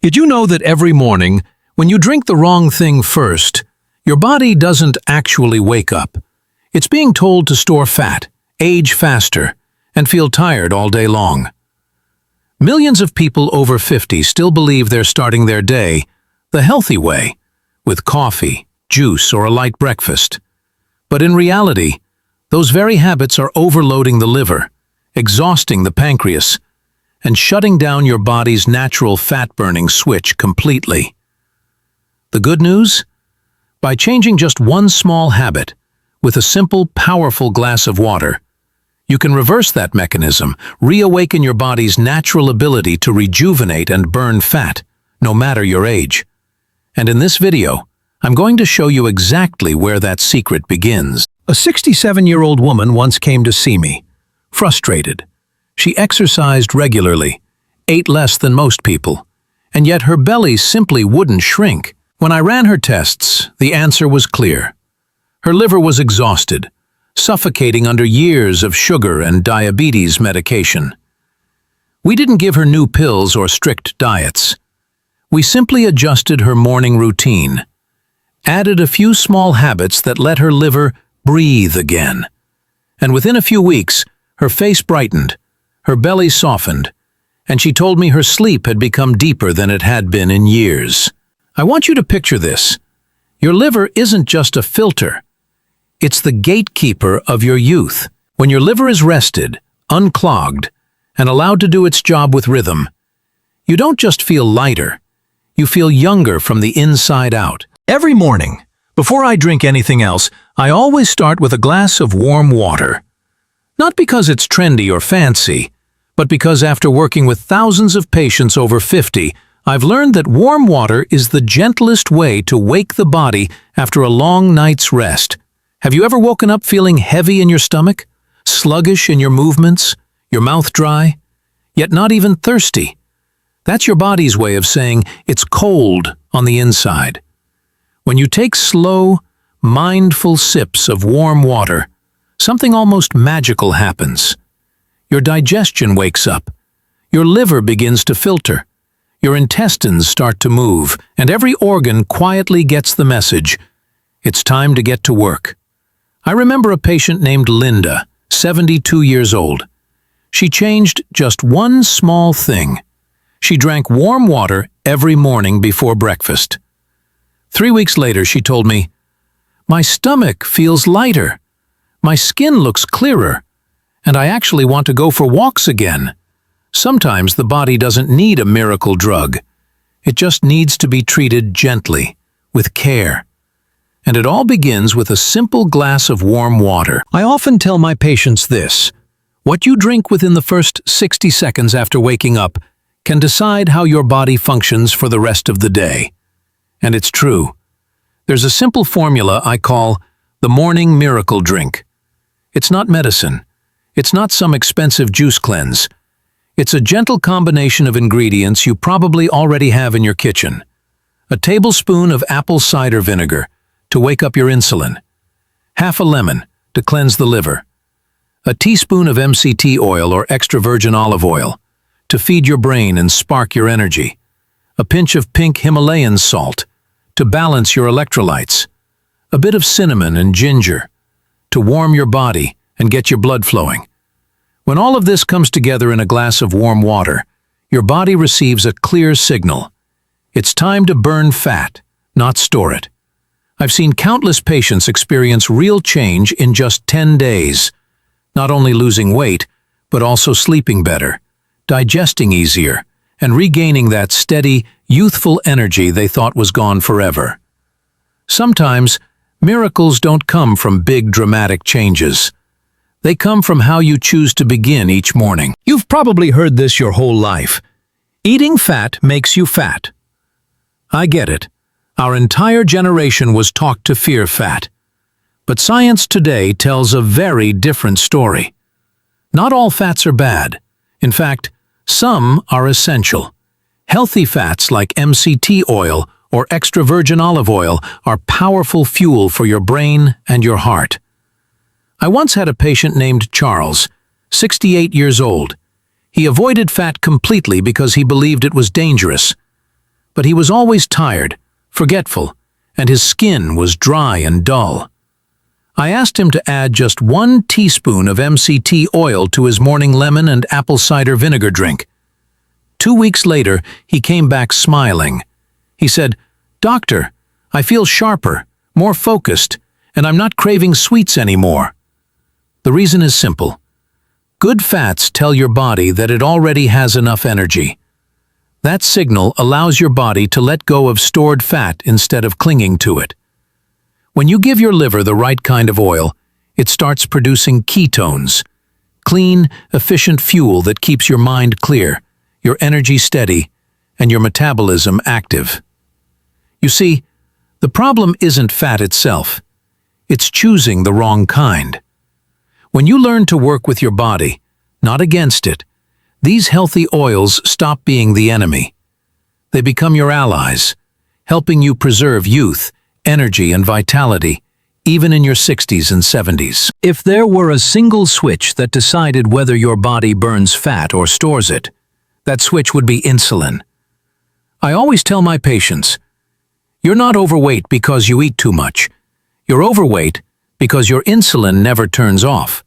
Did you know that every morning, when you drink the wrong thing first, your body doesn't actually wake up? It's being told to store fat, age faster, and feel tired all day long. Millions of people over 50 still believe they're starting their day the healthy way, with coffee, juice, or a light breakfast. But in reality, those very habits are overloading the liver, exhausting the pancreas, and shutting down your body's natural fat-burning switch completely. The good news? By changing just one small habit, with a simple, powerful glass of water, you can reverse that mechanism, reawaken your body's natural ability to rejuvenate and burn fat, no matter your age. And in this video, I'm going to show you exactly where that secret begins. A 67-year-old woman once came to see me, frustrated. She exercised regularly, ate less than most people, and yet her belly simply wouldn't shrink. When I ran her tests, the answer was clear. Her liver was exhausted, suffocating under years of sugar and diabetes medication. We didn't give her new pills or strict diets. We simply adjusted her morning routine, added a few small habits that let her liver breathe again. And within a few weeks, her face brightened, her belly softened, and she told me her sleep had become deeper than it had been in years. I want you to picture this. Your liver isn't just a filter. It's the gatekeeper of your youth. When your liver is rested, unclogged, and allowed to do its job with rhythm, you don't just feel lighter, you feel younger from the inside out. Every morning, before I drink anything else, I always start with a glass of warm water. Not because it's trendy or fancy, but because after working with thousands of patients over 50, I've learned that warm water is the gentlest way to wake the body after a long night's rest. Have you ever woken up feeling heavy in your stomach, sluggish in your movements, your mouth dry, yet not even thirsty? That's your body's way of saying it's cold on the inside. When you take slow, mindful sips of warm water, something almost magical happens. Your digestion wakes up, your liver begins to filter, your intestines start to move, and every organ quietly gets the message. It's time to get to work. I remember a patient named Linda, 72 years old. She changed just one small thing. She drank warm water every morning before breakfast. 3 weeks later, she told me, "My stomach feels lighter. My skin looks clearer, and I actually want to go for walks again." Sometimes the body doesn't need a miracle drug. It just needs to be treated gently, with care. And it all begins with a simple glass of warm water. I often tell my patients this: what you drink within the first 60 seconds after waking up can decide how your body functions for the rest of the day. And it's true. There's a simple formula I call the morning miracle drink. It's not medicine. It's not some expensive juice cleanse. It's a gentle combination of ingredients you probably already have in your kitchen. A tablespoon of apple cider vinegar to wake up your insulin. Half a lemon to cleanse the liver. A teaspoon of MCT oil or extra virgin olive oil to feed your brain and spark your energy. A pinch of pink Himalayan salt to balance your electrolytes. A bit of cinnamon and ginger to warm your body and get your blood flowing. When all of this comes together in a glass of warm water, your body receives a clear signal. It's time to burn fat, not store it. I've seen countless patients experience real change in just 10 days, not only losing weight, but also sleeping better, digesting easier, and regaining that steady, youthful energy they thought was gone forever. Sometimes, miracles don't come from big, dramatic changes. They come from how you choose to begin each morning. You've probably heard this your whole life. Eating fat makes you fat. I get it. Our entire generation was taught to fear fat. But science today tells a very different story. Not all fats are bad. In fact, some are essential. Healthy fats like MCT oil or extra virgin olive oil are powerful fuel for your brain and your heart. I once had a patient named Charles, 68 years old. He avoided fat completely because he believed it was dangerous. but he was always tired, forgetful, and his skin was dry and dull. I asked him to add just 1 teaspoon of MCT oil to his morning lemon and apple cider vinegar drink. 2 weeks later, he came back smiling. He said, "Doctor, I feel sharper, more focused, and I'm not craving sweets anymore." The reason is simple. Good fats tell your body that it already has enough energy. That signal allows your body to let go of stored fat instead of clinging to it. When you give your liver the right kind of oil, it starts producing ketones, clean, efficient fuel that keeps your mind clear, your energy steady, and your metabolism active. You see, the problem isn't fat itself. It's choosing the wrong kind. When you learn to work with your body, not against it, these healthy oils stop being the enemy. They become your allies, helping you preserve youth, energy, and vitality, even in your 60s and 70s. If there were a single switch that decided whether your body burns fat or stores it, that switch would be insulin. I always tell my patients, you're not overweight because you eat too much. You're overweight because your insulin never turns off.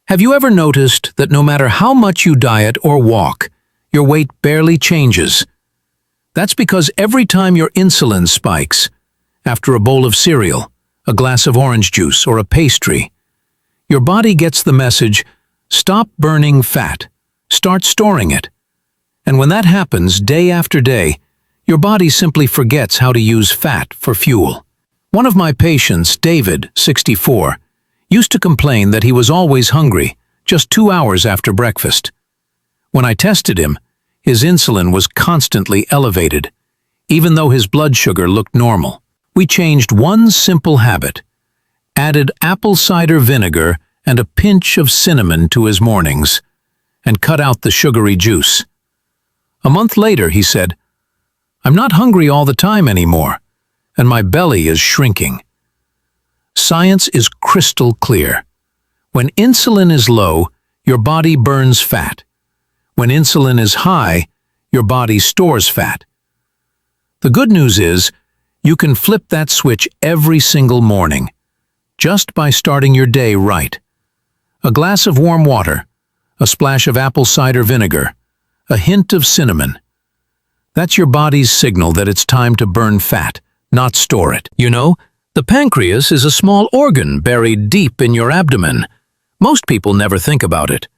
Have you ever noticed that no matter how much you diet or walk, your weight barely changes? That's because every time your insulin spikes, after a bowl of cereal, a glass of orange juice, or a pastry, your body gets the message, stop burning fat, start storing it. And when that happens day after day, your body simply forgets how to use fat for fuel. One of my patients, David, 64, used to complain that he was always hungry, just 2 hours after breakfast. When I tested him, his insulin was constantly elevated, even though his blood sugar looked normal. We changed one simple habit, added apple cider vinegar and a pinch of cinnamon to his mornings, and cut out the sugary juice. A month later, he said, "I'm not hungry all the time anymore, and my belly is shrinking." Science is crystal clear. When insulin is low, your body burns fat. When insulin is high, your body stores fat. The good news is, you can flip that switch every single morning, just by starting your day right. A glass of warm water, a splash of apple cider vinegar, a hint of cinnamon. That's your body's signal that it's time to burn fat, not store it. You know, the pancreas is a small organ buried deep in your abdomen. Most people never think about it.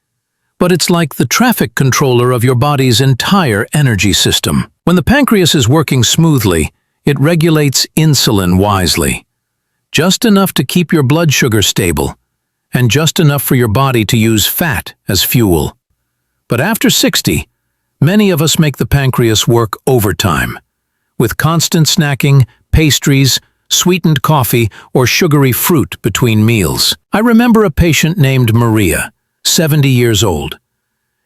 But it's like the traffic controller of your body's entire energy system. When the pancreas is working smoothly, it regulates insulin wisely. Just enough to keep your blood sugar stable, and just enough for your body to use fat as fuel. But after 60, many of us make the pancreas work overtime, with constant snacking, pastries, sweetened coffee, or sugary fruit between meals. I remember a patient named Maria, 70 years old.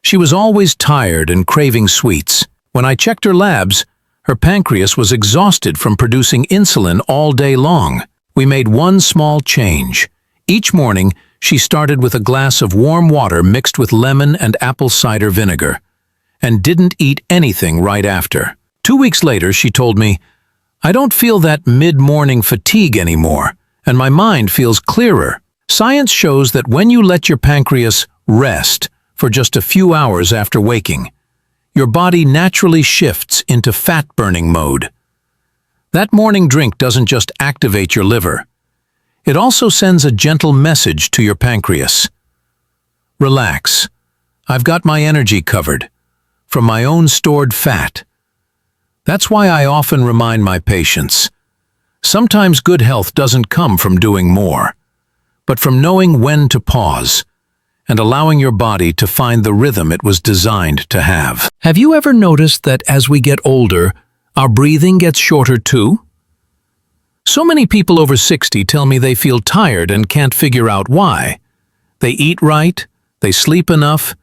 She was always tired and craving sweets. When I checked her labs, her pancreas was exhausted from producing insulin all day long. We made one small change. Each morning, she started with a glass of warm water mixed with lemon and apple cider vinegar, and didn't eat anything right after. 2 weeks later, she told me, "I don't feel that mid-morning fatigue anymore, and my mind feels clearer." Science shows that when you let your pancreas rest for just a few hours after waking, your body naturally shifts into fat-burning mode. That morning drink doesn't just activate your liver. It also sends a gentle message to your pancreas. Relax. I've got my energy covered, from my own stored fat. That's why I often remind my patients, sometimes good health doesn't come from doing more, but from knowing when to pause and allowing your body to find the rhythm it was designed to have. Have you ever noticed that as we get older, our breathing gets shorter too? So many people over 60 tell me they feel tired and can't figure out why. They eat right, they sleep enough,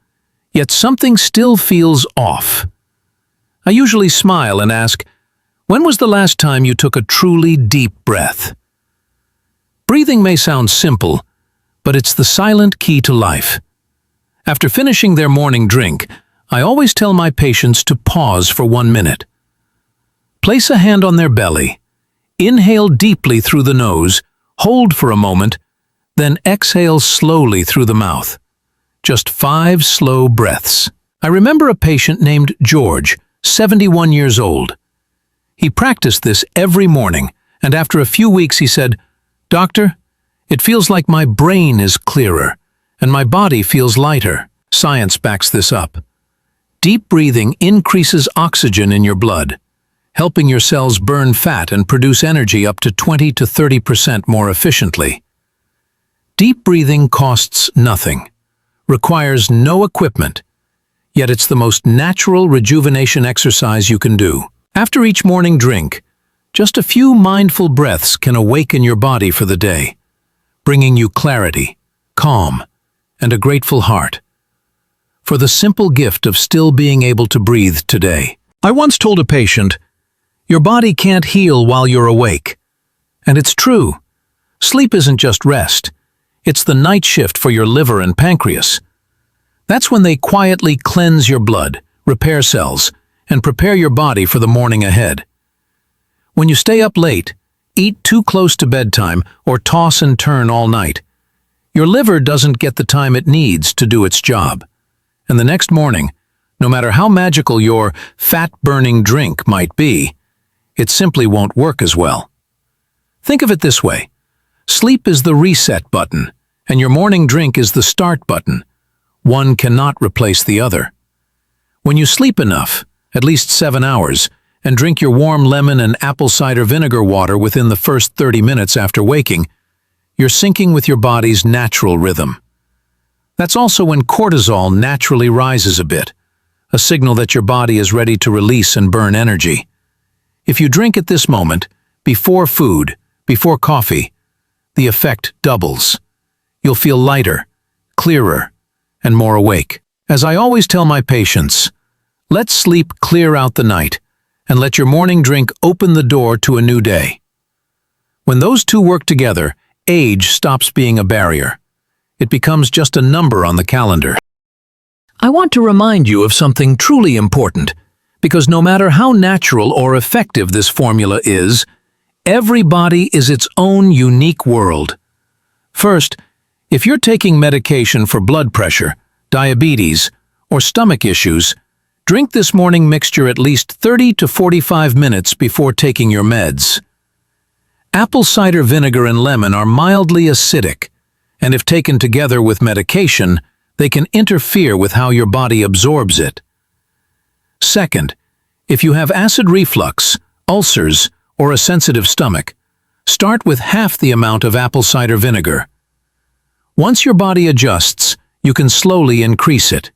yet something still feels off. I usually smile and ask, when was the last time you took a truly deep breath? Breathing may sound simple, but it's the silent key to life. After finishing their morning drink, I always tell my patients to pause for 1 minute. Place a hand on their belly. Inhale deeply through the nose, hold for a moment, then exhale slowly through the mouth. Just 5 slow breaths. I remember a patient named George, 71 years old. He practiced this every morning, and after a few weeks he said, "Doctor, it feels like my brain is clearer, and my body feels lighter." Science backs this up. Deep breathing increases oxygen in your blood, helping your cells burn fat and produce energy up to 20 to 30% more efficiently. Deep breathing costs nothing, requires no equipment, yet it's the most natural rejuvenation exercise you can do. After each morning drink, just a few mindful breaths can awaken your body for the day, bringing you clarity, calm, and a grateful heart for the simple gift of still being able to breathe today. I once told a patient, "Your body can't heal while you're awake." And it's true. Sleep isn't just rest. It's the night shift for your liver and pancreas. That's when they quietly cleanse your blood, repair cells, and prepare your body for the morning ahead. When you stay up late, eat too close to bedtime, or toss and turn all night, your liver doesn't get the time it needs to do its job. And the next morning, no matter how magical your fat-burning drink might be, it simply won't work as well. Think of it this way. Sleep is the reset button, and your morning drink is the start button. One cannot replace the other. When you sleep enough, at least 7 hours, and drink your warm lemon and apple cider vinegar water within the first 30 minutes after waking, you're syncing with your body's natural rhythm. That's also when cortisol naturally rises a bit, a signal that your body is ready to release and burn energy. If you drink at this moment, before food, before coffee, the effect doubles. You'll feel lighter, clearer, and more awake. As I always tell my patients, let sleep clear out the night, and let your morning drink open the door to a new day. When those two work together, age stops being a barrier. It becomes just a number on the calendar. I want to remind you of something truly important, because no matter how natural or effective this formula is, every body is its own unique world. First, if you're taking medication for blood pressure, diabetes, or stomach issues, drink this morning mixture at least 30 to 45 minutes before taking your meds. Apple cider vinegar and lemon are mildly acidic, and if taken together with medication, they can interfere with how your body absorbs it. Second, if you have acid reflux, ulcers, or a sensitive stomach, start with half the amount of apple cider vinegar. Once your body adjusts, you can slowly increase it.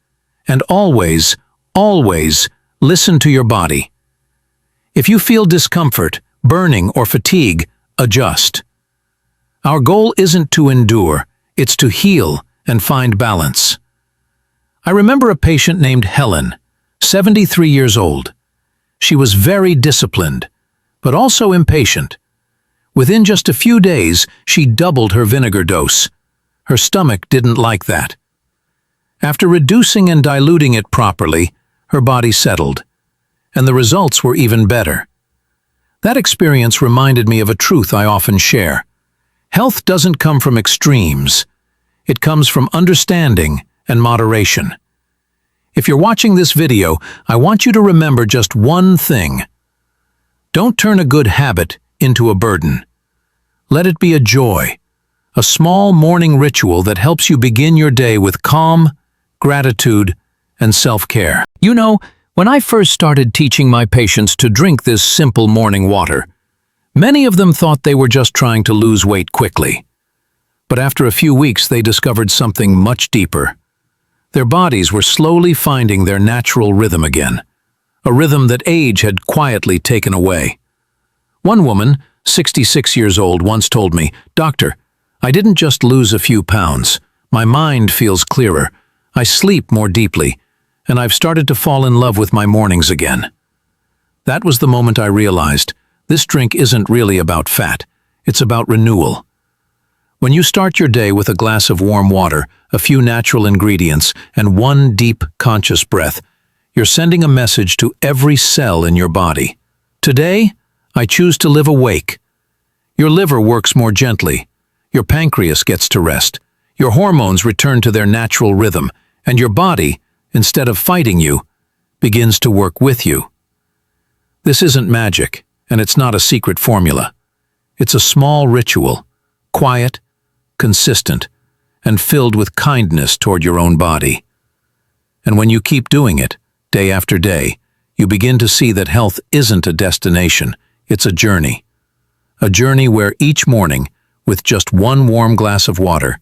And always, always listen to your body. If you feel discomfort, burning, or fatigue, adjust. Our goal isn't to endure, it's to heal and find balance. I remember a patient named Helen, 73 years old. She was very disciplined, but also impatient. Within just a few days, she doubled her vinegar dose. Her stomach didn't like that. After reducing and diluting it properly, her body settled, and the results were even better. That experience reminded me of a truth I often share. Health doesn't come from extremes. It comes from understanding and moderation. If you're watching this video, I want you to remember just one thing. Don't turn a good habit into a burden. Let it be a joy, a small morning ritual that helps you begin your day with calm, gratitude, and self-care. You know, when I first started teaching my patients to drink this simple morning water, many of them thought they were just trying to lose weight quickly. But after a few weeks, they discovered something much deeper. Their bodies were slowly finding their natural rhythm again, a rhythm that age had quietly taken away. One woman, 66 years old, once told me, "Doctor, I didn't just lose a few pounds. My mind feels clearer. I sleep more deeply, and I've started to fall in love with my mornings again." That was the moment I realized this drink isn't really about fat, it's about renewal. When you start your day with a glass of warm water, a few natural ingredients, and one deep, conscious breath, you're sending a message to every cell in your body. Today, I choose to live awake. Your liver works more gently. Your pancreas gets to rest. Your hormones return to their natural rhythm, and your body, instead of fighting you, begins to work with you. This isn't magic, and it's not a secret formula. It's a small ritual, quiet, consistent, and filled with kindness toward your own body. And when you keep doing it, day after day, you begin to see that health isn't a destination, it's a journey. A journey where each morning, with just one warm glass of water,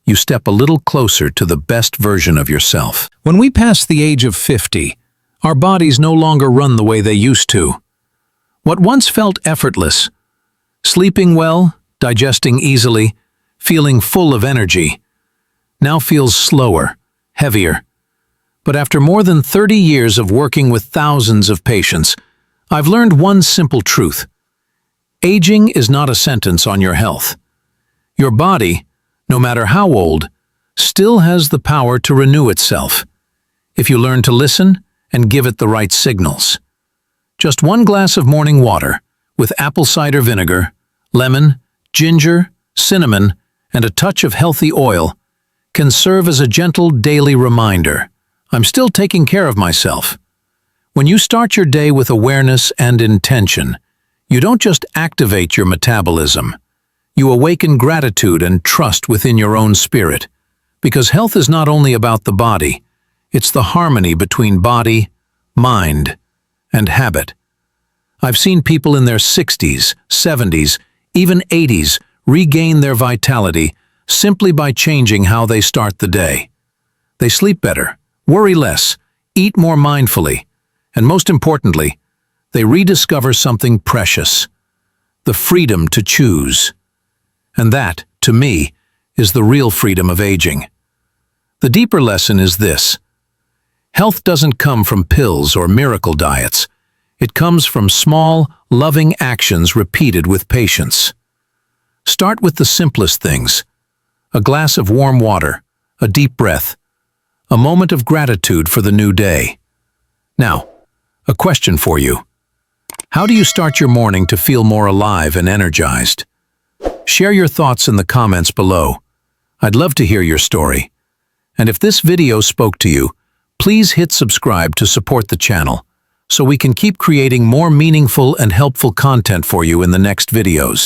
you step a little closer to the best version of yourself. When we pass the age of 50, our bodies no longer run the way they used to. What once felt effortless, sleeping well, digesting easily, feeling full of energy, now feels slower, heavier. But after more than 30 years of working with thousands of patients, I've learned one simple truth. Aging is not a sentence on your health. Your body, no matter how old, still has the power to renew itself, if you learn to listen and give it the right signals. Just one glass of morning water, with apple cider vinegar, lemon, ginger, cinnamon, and a touch of healthy oil, can serve as a gentle daily reminder. I'm still taking care of myself. When you start your day with awareness and intention, you don't just activate your metabolism. You awaken gratitude and trust within your own spirit. Because health is not only about the body, it's the harmony between body, mind, and habit. I've seen people in their 60s, 70s, even 80s regain their vitality simply by changing how they start the day. They sleep better, worry less, eat more mindfully, and most importantly, they rediscover something precious, the freedom to choose. And that, to me, is the real freedom of aging. The deeper lesson is this. Health doesn't come from pills or miracle diets. It comes from small, loving actions repeated with patience. Start with the simplest things. A glass of warm water, a deep breath, a moment of gratitude for the new day. Now, a question for you. How do you start your morning to feel more alive and energized? Share your thoughts in the comments below. I'd love to hear your story. And if this video spoke to you, please hit subscribe to support the channel, so we can keep creating more meaningful and helpful content for you in the next videos.